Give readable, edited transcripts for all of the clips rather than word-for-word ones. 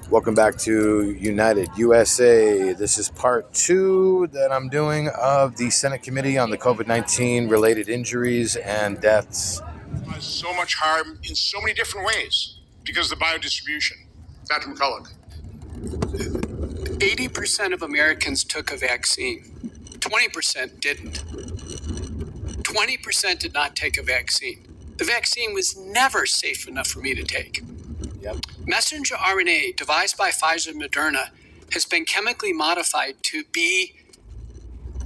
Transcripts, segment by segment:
Welcome back to United USA. This is part 2 that I'm doing of the Senate Committee on the COVID-19 related injuries and deaths. Causes so much harm in so many different ways because of the biodistribution. Dr. McCulloch. 80% of Americans took a vaccine. 20% didn't. 20% did not take a vaccine. The vaccine was never safe enough for me to take. Yep. Messenger RNA, devised by Pfizer and Moderna, has been chemically modified to be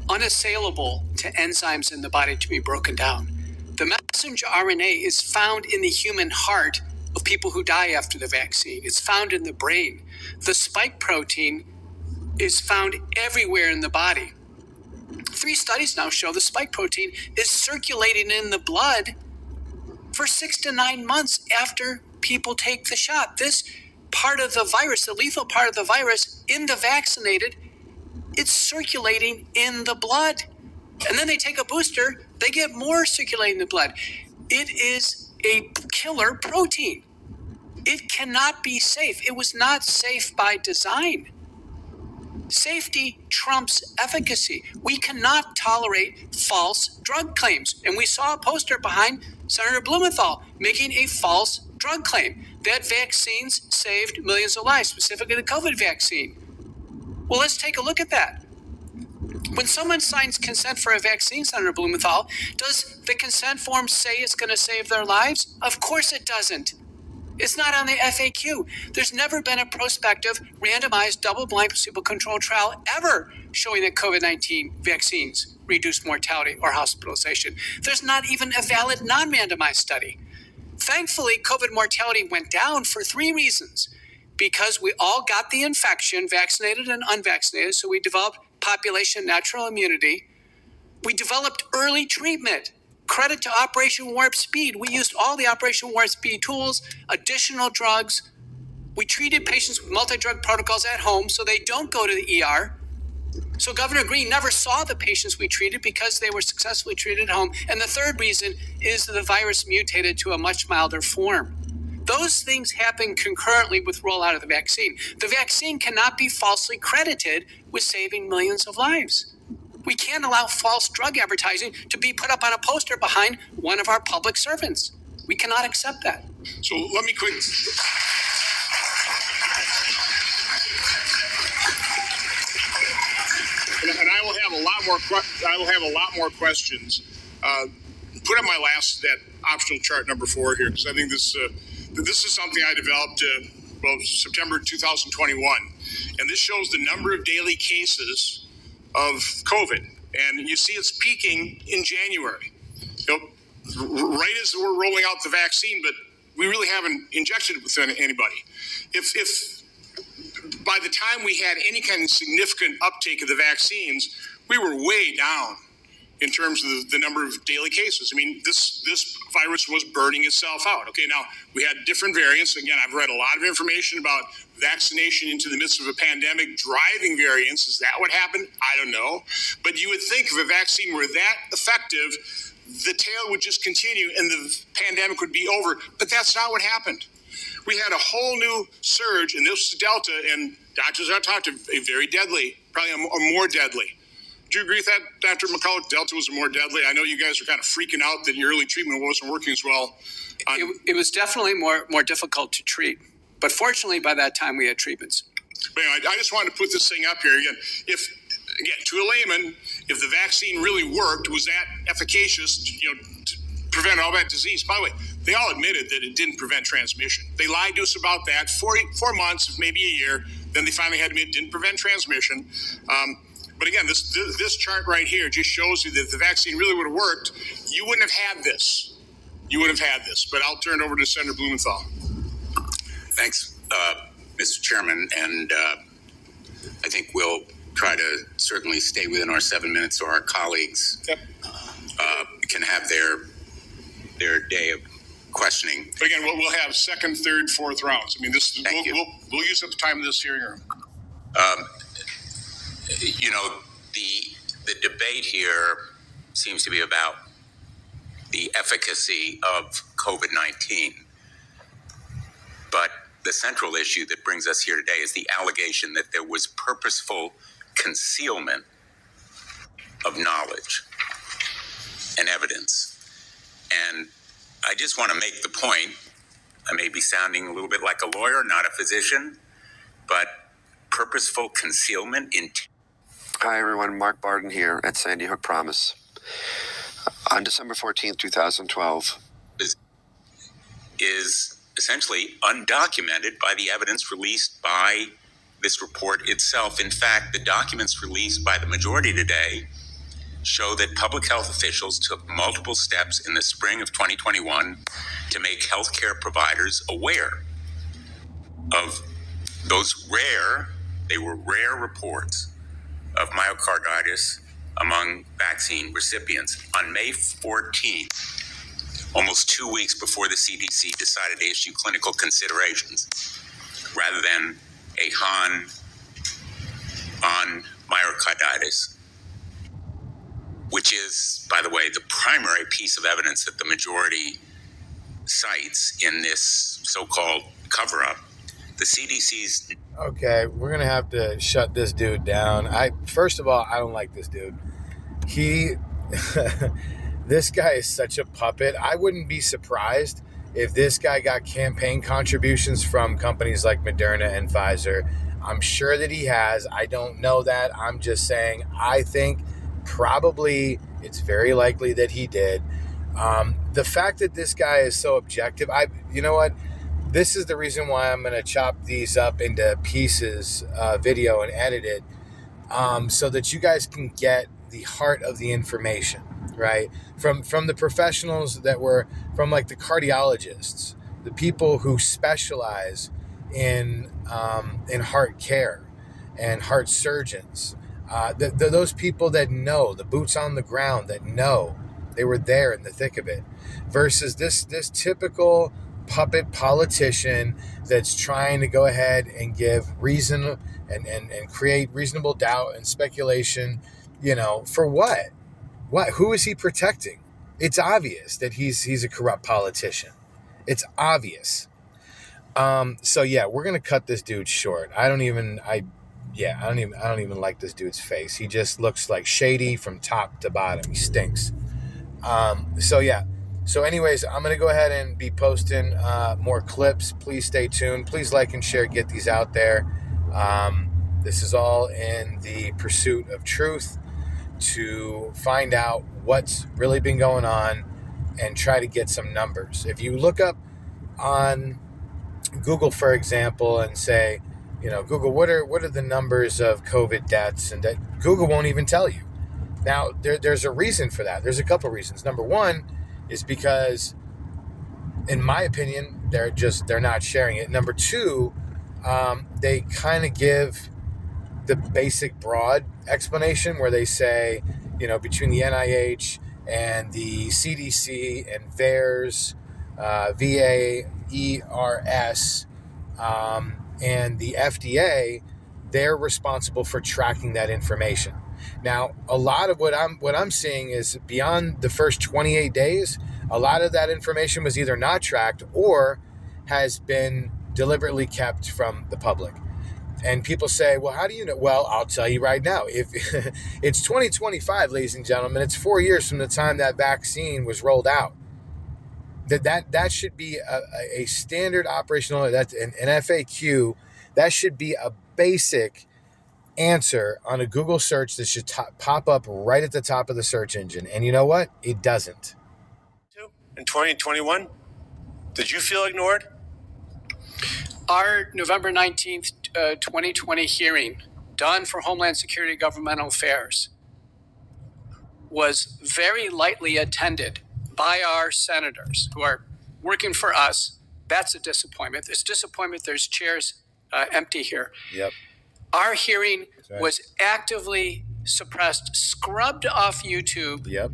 unassailable to enzymes in the body to be broken down. The messenger RNA is found in the human heart of people who die after the vaccine. It's found in the brain. The spike protein is found everywhere in the body. 3 studies now show the spike protein is circulating in the blood for 6 to 9 months after people take the shot. This part of the virus, the lethal part of the virus in the vaccinated, it's circulating in the blood. And then they take a booster, they get more circulating in the blood. It is a killer protein. It cannot be safe. It was not safe by design. Safety trumps efficacy. We cannot tolerate false drug claims. And we saw a poster behind Senator Blumenthal making a false drug claim that vaccines saved millions of lives, specifically the COVID vaccine. Well, let's take a look at that. When someone signs consent for a vaccine, Senator Blumenthal, does the consent form say it's going to save their lives? Of course it doesn't. It's not on the FAQ. There's never been a prospective, randomized, double-blind, placebo-controlled trial ever showing that COVID-19 vaccines reduce mortality or hospitalization. There's not even a valid non-randomized study. Thankfully, COVID mortality went down for 3 reasons. Because we all got the infection, vaccinated and unvaccinated, so we developed population natural immunity. We developed early treatment. Credit to Operation Warp Speed. We used all the Operation Warp Speed tools, additional drugs. We treated patients with multi-drug protocols at home so they don't go to the ER. So Governor Green never saw the patients we treated because they were successfully treated at home. And the third reason is that the virus mutated to a much milder form. Those things happen concurrently with rollout of the vaccine. The vaccine cannot be falsely credited with saving millions of lives. We can't allow false drug advertising to be put up on a poster behind one of our public servants. We cannot accept that. So let me quick. And I will have a lot more. I will have a lot more questions. Put up my that optional chart number 4 here, because I think this is something I developed September 2021, and this shows the number of daily cases of COVID, and you see it's peaking in January. Right as we're rolling out the vaccine, but we really haven't injected it with anybody. If by the time we had any kind of significant uptake of the vaccines, we were way down in terms of the number of daily cases. I mean, this virus was burning itself out. Okay, now we had different variants. Again, I've read a lot of information about vaccination into the midst of a pandemic driving variants. Is that what happened? I don't know. But you would think if a vaccine were that effective, the tail would just continue and the pandemic would be over. But that's not what happened. We had a whole new surge, and this is Delta, and doctors are talked to a very deadly, probably a more deadly. Do you agree with that, Dr. McCulloch? Delta was more deadly. I know you guys are kind of freaking out that your early treatment wasn't working as well. It was definitely more difficult to treat. But fortunately, by that time, we had treatments. But anyway, I just wanted to put this thing up here again. Again, to a layman, if the vaccine really worked, was that efficacious, to prevent all that disease? By the way, they all admitted that it didn't prevent transmission. They lied to us about that 4 months, maybe a year. Then they finally had to admit it didn't prevent transmission. But again, this chart right here just shows you that if the vaccine really would have worked, you wouldn't have had this. You would have had this. But I'll turn it over to Senator Blumenthal. Thanks, Mr. Chairman. And I think we'll try to certainly stay within our 7 minutes so our colleagues can have their day of questioning. But again, we'll have second, third, fourth rounds. I mean, we'll use up the time of this hearing room. The debate here seems to be about the efficacy of COVID-19. But the central issue that brings us here today is the allegation that there was purposeful concealment of knowledge and evidence. And I just want to make the point, I may be sounding a little bit like a lawyer, not a physician, but purposeful concealment in... Hi everyone, Mark Barden here at Sandy Hook Promise. On December 14th, 2012, is essentially undocumented by the evidence released by this report itself. In fact, the documents released by the majority today show that public health officials took multiple steps in the spring of 2021 to make healthcare providers aware of those rare reports of myocarditis among vaccine recipients. On May 14th, almost 2 weeks before the CDC decided to issue clinical considerations, rather than a HAN on myocarditis, which is, by the way, the primary piece of evidence that the majority cites in this so-called cover-up. The CDC's... Okay, we're going to have to shut this dude down. First of all, I don't like this dude. This guy is such a puppet. I wouldn't be surprised if this guy got campaign contributions from companies like Moderna and Pfizer. I'm sure that he has. I don't know that. I'm just saying, I think probably it's very likely that he did. The fact that this guy is so objective, you know what? This is the reason why I'm going to chop these up into pieces, video, and edit it, so that you guys can get the heart of the information, right? From the professionals that were, from like the cardiologists, the people who specialize in heart care and heart surgeons, those people that know, the boots on the ground that know, they were there in the thick of it, versus this typical puppet politician that's trying to go ahead and give reason and create reasonable doubt and speculation, for what? Who is he protecting? It's obvious that he's a corrupt politician. It's obvious. So yeah, we're gonna cut this dude short. I don't even like this dude's face. He just looks like shady from top to bottom. He stinks. So anyways, I'm going to go ahead and be posting more clips. Please stay tuned. Please like and share. Get these out there. This is all in the pursuit of truth, to find out what's really been going on and try to get some numbers. If you look up on Google, for example, and say, Google, what are the numbers of COVID deaths? And that Google won't even tell you. Now, there's a reason for that. There's a couple reasons. Number one is because, in my opinion, they're not sharing it. Number two, they kind of give the basic broad explanation where they say, between the NIH and the CDC and VAERS, VAERS, and the FDA, they're responsible for tracking that information. Now, a lot of what I'm seeing is beyond the first 28 days, a lot of that information was either not tracked or has been deliberately kept from the public. And people say, well, how do you know? Well, I'll tell you right now. If it's 2025, ladies and gentlemen, it's 4 years from the time that vaccine was rolled out. That should be a standard operational, that's an FAQ. That should be a basic answer on a Google search that should pop up right at the top of the search engine. And you know what? It doesn't. In 2021, did you feel ignored? Our November 19th, 2020 hearing, done for Homeland Security Governmental Affairs, was very lightly attended by our senators who are working for us. That's a disappointment. There's disappointment. There's chairs empty here. Yep. Our hearing was actively suppressed, scrubbed off YouTube. Yep.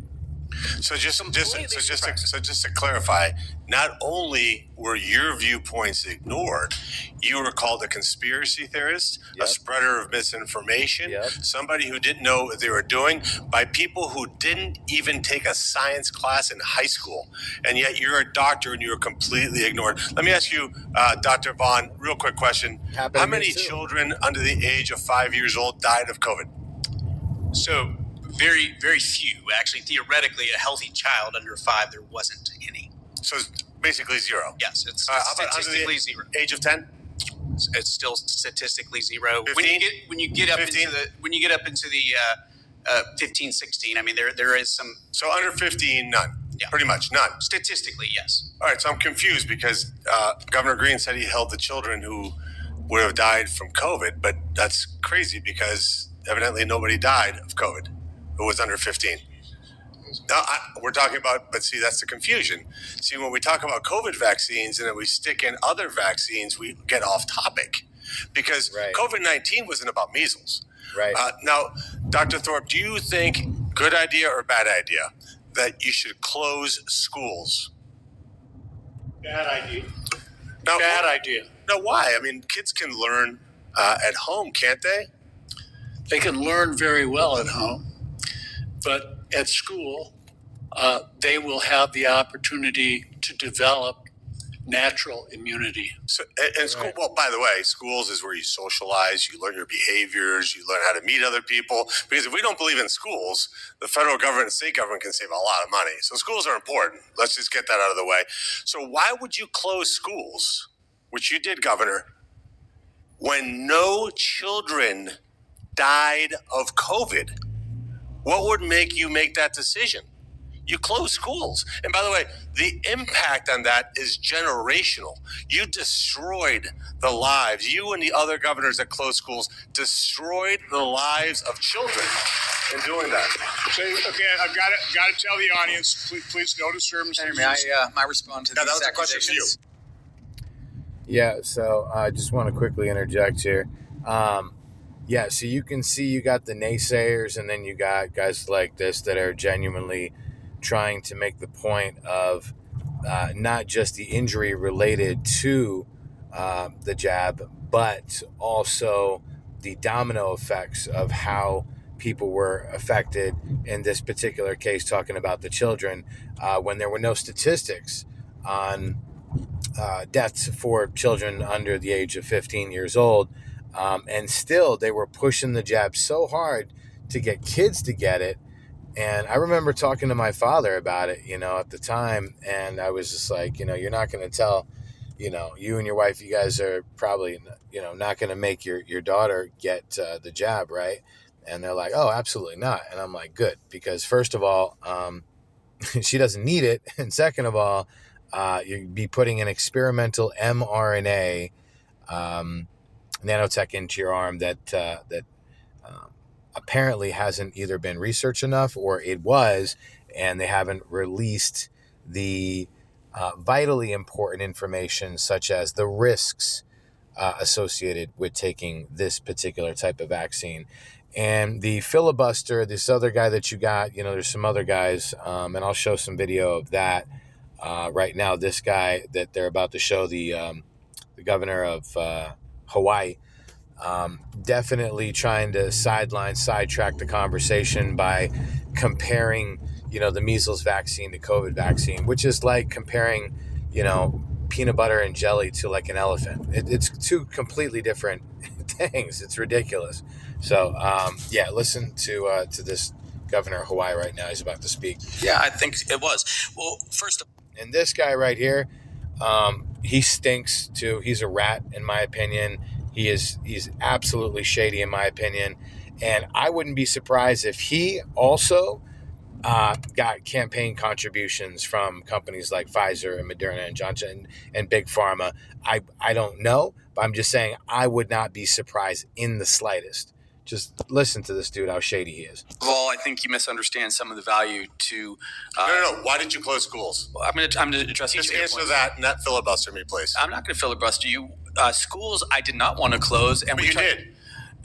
So just to clarify, not only were your viewpoints ignored, you were called a conspiracy theorist, a spreader of misinformation, somebody who didn't know what they were doing, by people who didn't even take a science class in high school. And yet you're a doctor and you were completely ignored. Let me ask you, Dr. Vaughn, real quick question. How many children under the age of 5 years old died of COVID? So very, very few. Actually, theoretically, a healthy child under 5, there wasn't any. So it's basically zero. Yes, it's statistically zero. Age of 10? It's still statistically zero. 15? When you get up 15? into the 15, 16, I mean there is some. So under 15, none. Yeah. Pretty much none. Statistically, yes. All right, so I'm confused because Governor Green said he held the children who would have died from COVID, but that's crazy because evidently nobody died of COVID who was under 15. Now, we're talking about, but see, that's the confusion. See, when we talk about COVID vaccines and then we stick in other vaccines, we get off topic because COVID-19 wasn't about measles. Right. Now, Dr. Thorpe, do you think, good idea or bad idea, that you should close schools? Bad idea. Now, Bad idea. No, why? I mean, kids can learn at home, can't they? They can learn very well at home, but at school, they will have the opportunity to develop natural immunity. So, and school, well, by the way, schools is where you socialize, you learn your behaviors, you learn how to meet other people. Because if we don't believe in schools, the federal government and state government can save a lot of money. So schools are important. Let's just get that out of the way. So why would you close schools, which you did, Governor, when no children died of COVID? What would make you make that decision? You close schools. And by the way, the impact on that is generational. You destroyed the lives. You and the other governors that closed schools destroyed the lives of children in doing that. So, okay, I've got to tell the audience, please no disturbance. May I respond to these that was a question for you. Yeah, so I just want to quickly interject here. Yeah, so you can see you got the naysayers and then you got guys like this that are genuinely trying to make the point of not just the injury related to the jab, but also the domino effects of how people were affected in this particular case, talking about the children, when there were no statistics on deaths for children under the age of 15 years old. And still, they were pushing the jab so hard to get kids to get it. And I remember talking to my father about it, at the time. And I was just like, you're not going to tell, you and your wife, you guys are probably, not going to make your daughter get the jab, right? And they're like, oh, absolutely not. And I'm like, good. Because first of all, she doesn't need it. And second of all, you'd be putting an experimental mRNA nanotech into your arm that apparently hasn't either been researched enough or it was, and they haven't released the vitally important information such as the risks associated with taking this particular type of vaccine. And the filibuster, this other guy that you got, there's some other guys, and I'll show some video of that right now. This guy that they're about to show, the governor of Hawaii, definitely trying to sidetrack the conversation by comparing, the measles vaccine to COVID vaccine, which is like comparing, peanut butter and jelly to like an elephant. It's two completely different things. It's ridiculous. So, listen to this governor of Hawaii right now. He's about to speak. Yeah, I think it was. Well, first of all, and this guy right here, he stinks too. He's a rat, in my opinion. He's absolutely shady, in my opinion. And I wouldn't be surprised if he also got campaign contributions from companies like Pfizer and Moderna and Johnson and Big Pharma. I don't know, but I'm just saying I would not be surprised in the slightest. Just listen to this dude, how shady he is. I think you misunderstand some of the value to. No. Why did you close schools? Well, I'm going to address each Just of your answer points. that and not filibuster me, please. I'm not going to filibuster you. Schools, I did not want to close, and But you did.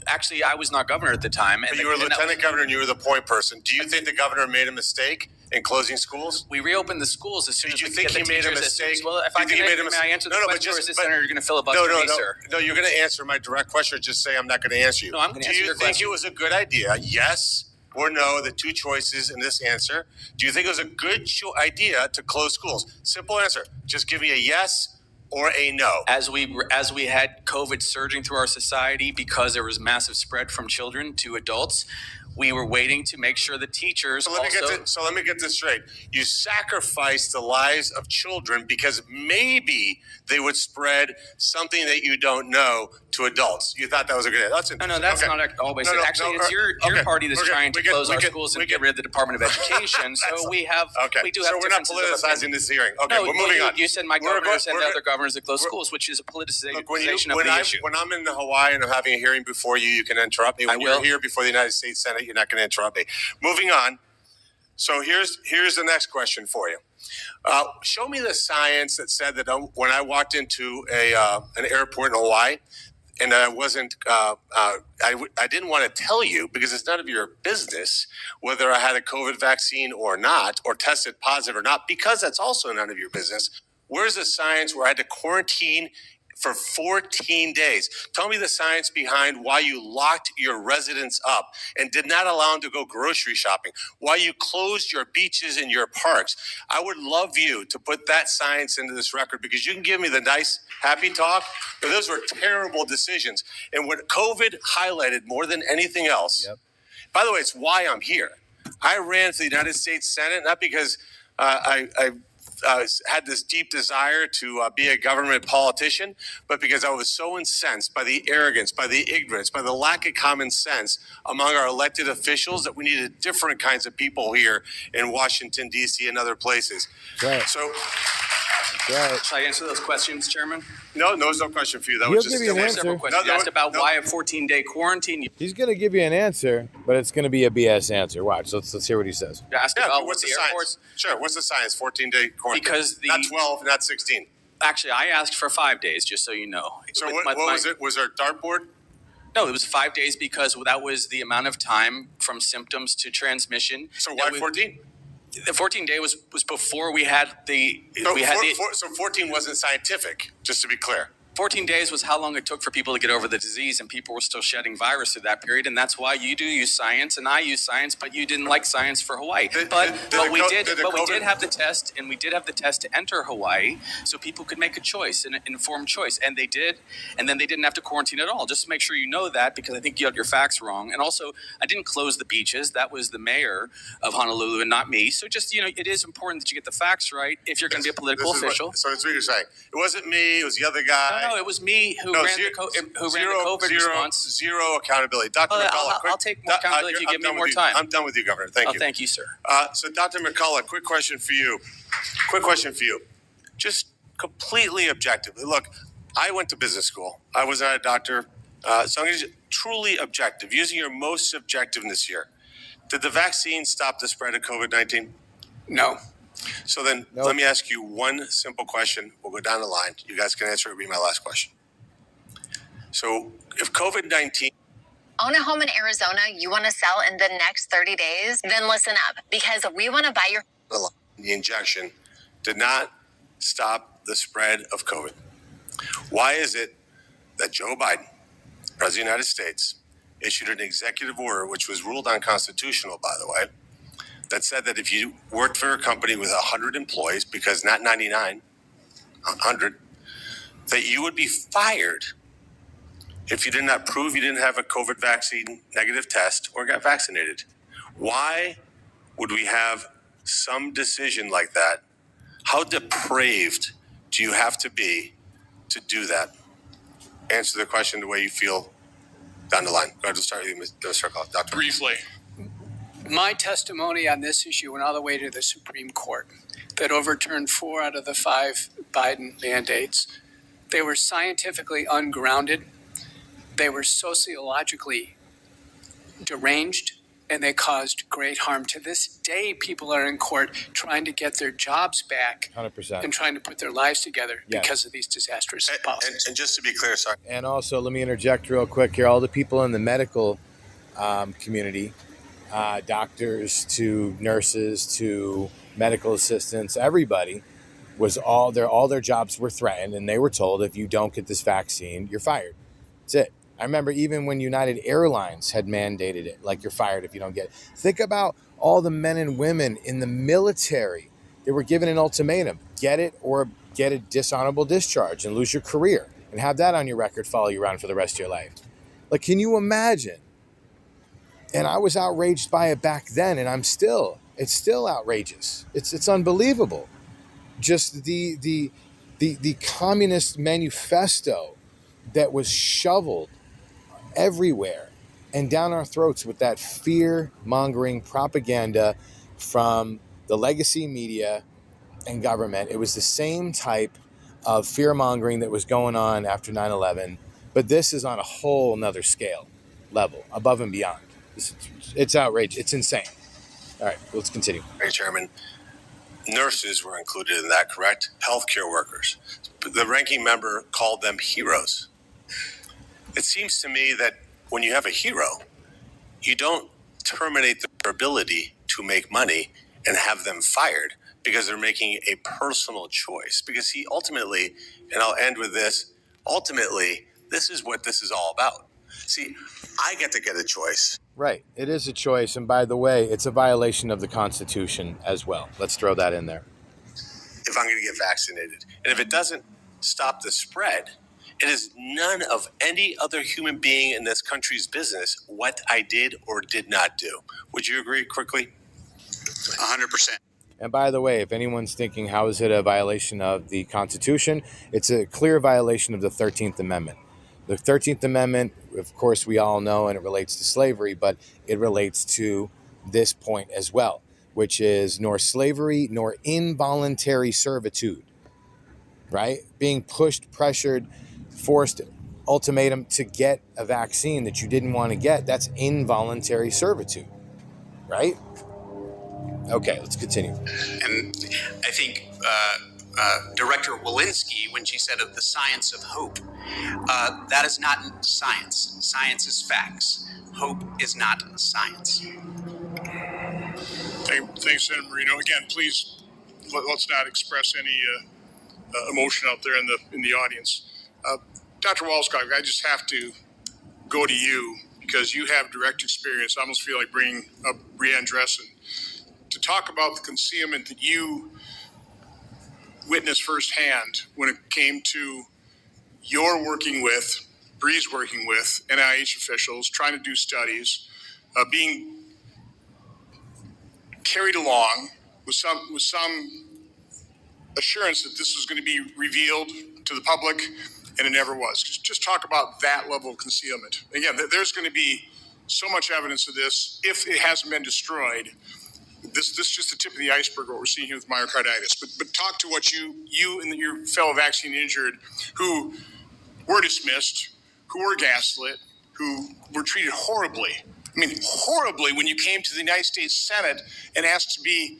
Actually, I was not governor at the time. But you were lieutenant governor and you were the point person. Do you think the governor made a mistake in closing schools? We reopened the schools as soon Did as you we think could he get the made a teachers mistake? Well, if Do I you can think he made a may I answer the No, but question, or is this but- senator going to filibuster me, sir? No, you're going to answer my direct question. Just say I'm not going to answer you. No, I'm going to answer your Do you think question. it was a good idea? Yes or no, the two choices in this answer. Do you think it was a good idea to close schools? Simple answer. Just give me a yes or a no. As we had COVID surging through our society because there was massive spread from children to adults, we were waiting to make sure the teachers So let me get this straight. You sacrificed the lives of children because maybe they would spread something that you don't know to adults. You thought that was a good idea. That's No, that's okay. not always No, it. no, Actually, no, it's your party that's trying to close our schools and get rid of the Department of Education. So we do have so we're not differences of politicizing opinion. this hearing. Okay, No, we're moving on. You said my governor and the other governors that close schools, which is a politicization of the issue. When I'm in Hawaii and I'm having a hearing before you, you can interrupt me. When you're here before the United States Senate, you're not going to interrupt me. Moving on. So here's the next question for you. Show me the science that said that when I walked into an airport in Hawaii, and I wasn't, I didn't want to tell you because it's none of your business whether I had a COVID vaccine or not, or tested positive or not, because that's also none of your business. Where's the science where I had to quarantine for 14 days? Tell me the science behind why you locked your residents up and did not allow them to go grocery shopping, why you closed your beaches and your parks. I would love you to put that science into this record, because you can give me the nice, happy talk, but those were terrible decisions. And what COVID highlighted more than anything else, by the way, it's why I'm here. I ran for the United States Senate, not because I had this deep desire to be a government politician, but because I was so incensed by the arrogance, by the ignorance, by the lack of common sense among our elected officials that we needed different kinds of people here in Washington, D.C. and other places. Right. So, Should I answer those questions, Chairman? no, there's no question for you. That He'll was just give you an answer. Several questions. You asked about why a 14-day quarantine. He's going to give you an answer, but it's going to be a BS answer. Watch. Let's hear what he says. You asked Yeah, about what's what the the airports. science? Sure, what's the science? 14-day quarantine. Because not 12, not 16. Actually, I asked for 5 days, just so you know. So what was it? Was there a dartboard? No, it was 5 days because that was the amount of time from symptoms to transmission. So why 14? The 14-day was before we had the. So 14 wasn't scientific, just to be clear. 14 days was how long it took for people to get over the disease, and people were still shedding virus through that period, and that's why you do use science and I use science, but you didn't like science for Hawaii. But we did have the test, and we did have the test to enter Hawaii, so people could make a choice, an informed choice, and they did, and then they didn't have to quarantine at all. Just to make sure you know that, because I think you have your facts wrong. And also, I didn't close the beaches. That was the mayor of Honolulu and not me. So just, it is important that you get the facts right if you're going to be a political official. So that's what you're saying. It wasn't me. It was the other guy. No, it was me who ran the COVID response. Zero accountability. Dr. McCullough. I'll take more accountability if you give me more time. I'm done with you, Governor. Thank you. Thank you, sir. So, Dr. McCullough, quick question for you. Just completely objectively. Look, I went to business school. I was not a doctor. So I'm going to truly objective, using your most subjectiveness here. Did the vaccine stop the spread of COVID-19? No. So then let me ask you one simple question. We'll go down the line. You guys can answer. It'll be my last question. So if COVID-19... Own a home in Arizona you want to sell in the next 30 days? Then listen up, because we want to buy your... The injection did not stop the spread of COVID. Why is it that Joe Biden, President of the United States, issued an executive order, which was ruled unconstitutional, by the way, that said that if you worked for a company with 100 employees, because not 99, 100, that you would be fired if you did not prove you didn't have a COVID vaccine negative test or got vaccinated? Why would we have some decision like that? How depraved do you have to be to do that? Answer the question the way you feel down the line. Go ahead, let's start with you, Mr. Dr. Briefly. My testimony on this issue went all the way to the Supreme Court that overturned 4 out of the 5 Biden mandates. They were scientifically ungrounded. They were sociologically deranged, and they caused great harm. To this day, people are in court trying to get their jobs back 100%. and trying to put their lives together because of these disastrous policies. And just to be clear, sorry. And also, let me interject real quick here. All the people in the medical community, doctors to nurses to medical assistants, everybody was all their jobs were threatened, and they were told, if you don't get this vaccine, you're fired. That's it. I remember even when United Airlines had mandated it, like, you're fired if you don't get it. Think about all the men and women in the military. They were given an ultimatum: get it or get a dishonorable discharge and lose your career and have that on your record follow you around for the rest of your life. Like, can you imagine? And I was outraged by it back then, and it's still outrageous. It's unbelievable. Just the communist manifesto that was shoveled everywhere and down our throats with that fear-mongering propaganda from the legacy media and government. It was the same type of fear-mongering that was going on after 9/11, but this is on a whole nother scale, level, above and beyond. It's outrageous. It's insane. All right, let's continue. Hey, Chairman. Nurses were included in that, correct? Healthcare workers. The ranking member called them heroes. It seems to me that when you have a hero, you don't terminate their ability to make money and have them fired because they're making a personal choice. Because he ultimately, and I'll end with this, ultimately, this is what this is all about. See, I get to get a choice. Right. It is a choice. And by the way, it's a violation of the Constitution as well. Let's throw that in there. If I'm going to get vaccinated. And if it doesn't stop the spread, it is none of any other human being in this country's business what I did or did not do. Would you agree quickly? 100%. And by the way, if anyone's thinking, how is it a violation of the Constitution? It's a clear violation of the 13th Amendment. The 13th Amendment, of course, we all know, and it relates to slavery, but it relates to this point as well, which is nor slavery nor involuntary servitude, right? Being pushed, pressured, forced, ultimatum to get a vaccine that you didn't want to get, that's involuntary servitude, right? Okay, let's continue. And I think Director Walensky, when she said of the science of hope, that is not science. Science is facts. Hope is not science. Thanks, Senator Marino. Again, please, let's not express any emotion out there in the audience. Dr. Walskog, I just have to go to you because you have direct experience. I almost feel like bringing up Breanne Dressen to talk about the concealment that you witnessed firsthand when it came to your working with, Bree's working with NIH officials, trying to do studies, being carried along with some assurance that this was going to be revealed to the public, and it never was. Just talk about that level of concealment. Again, there's going to be so much evidence of this if it hasn't been destroyed. This is just the tip of the iceberg, what we're seeing here with myocarditis. But talk to what you and your fellow vaccine injured who were dismissed, who were gaslit, who were treated horribly. I mean, horribly when you came to the United States Senate and asked to be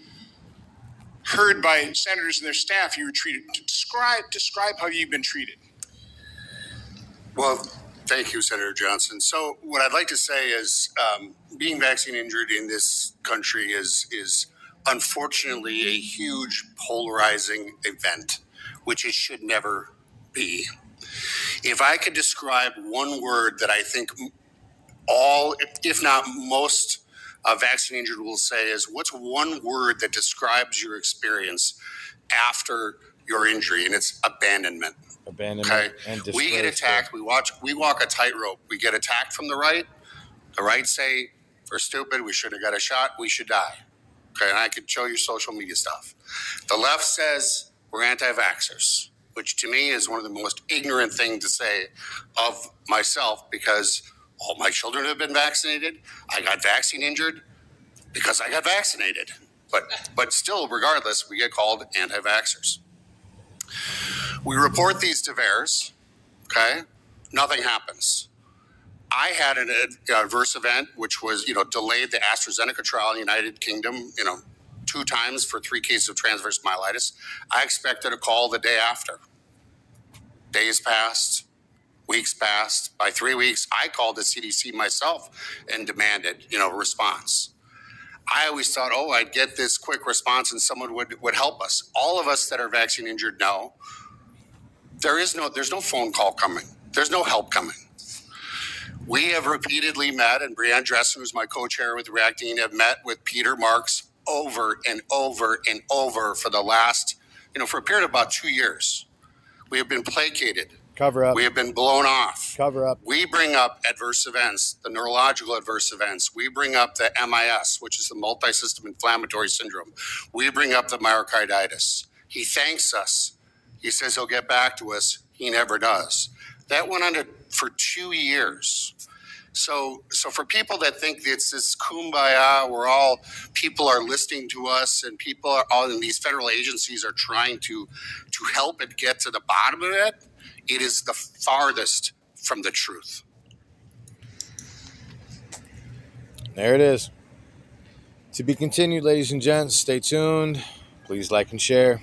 heard by senators and their staff, you were treated. Describe how you've been treated. Well, thank you, Senator Johnson. So what I'd like to say is being vaccine injured in this country is unfortunately a huge polarizing event, which it should never be. If I could describe one word that I think all, if not most, vaccine injured will say is, what's one word that describes your experience after your injury? And it's abandonment. Abandonment. Okay. And we get attacked. We walk a tightrope. We get attacked from the right. The right say, we're stupid. We shouldn't have got a shot. We should die. Okay. And I could show you social media stuff. The left says we're anti-vaxxers, which to me is one of the most ignorant things to say of myself, because all my children have been vaccinated. I got vaccine injured because I got vaccinated. But still, regardless, we get called anti-vaxxers. We report these to VAERS, okay? Nothing happens. I had an adverse event, which was, delayed the AstraZeneca trial in the United Kingdom, 2 times for 3 cases of transverse myelitis. I expected a call the day after. Days passed, weeks passed. By 3 weeks, I called the CDC myself and demanded, a response. I always thought, oh, I'd get this quick response and someone would help us. All of us that are vaccine injured know there's no phone call coming. There's no help coming. We have repeatedly met, and Brianne Dressen, who's my co-chair with Reacting, have met with Peter Marks over and over and over for the last, for a period of about 2 years. We have been placated. Cover up. We have been blown off. Cover up. We bring up adverse events, the neurological adverse events. We bring up the MIS, which is the multi-system inflammatory syndrome. We bring up the myocarditis. He thanks us. He says he'll get back to us. He never does. That went on for 2 years. So for people that think it's this kumbaya where people are listening to us and people are all in these federal agencies are trying to help it get to the bottom of it, it is the farthest from the truth. There it is. To be continued, ladies and gents. Stay tuned. Please like and share.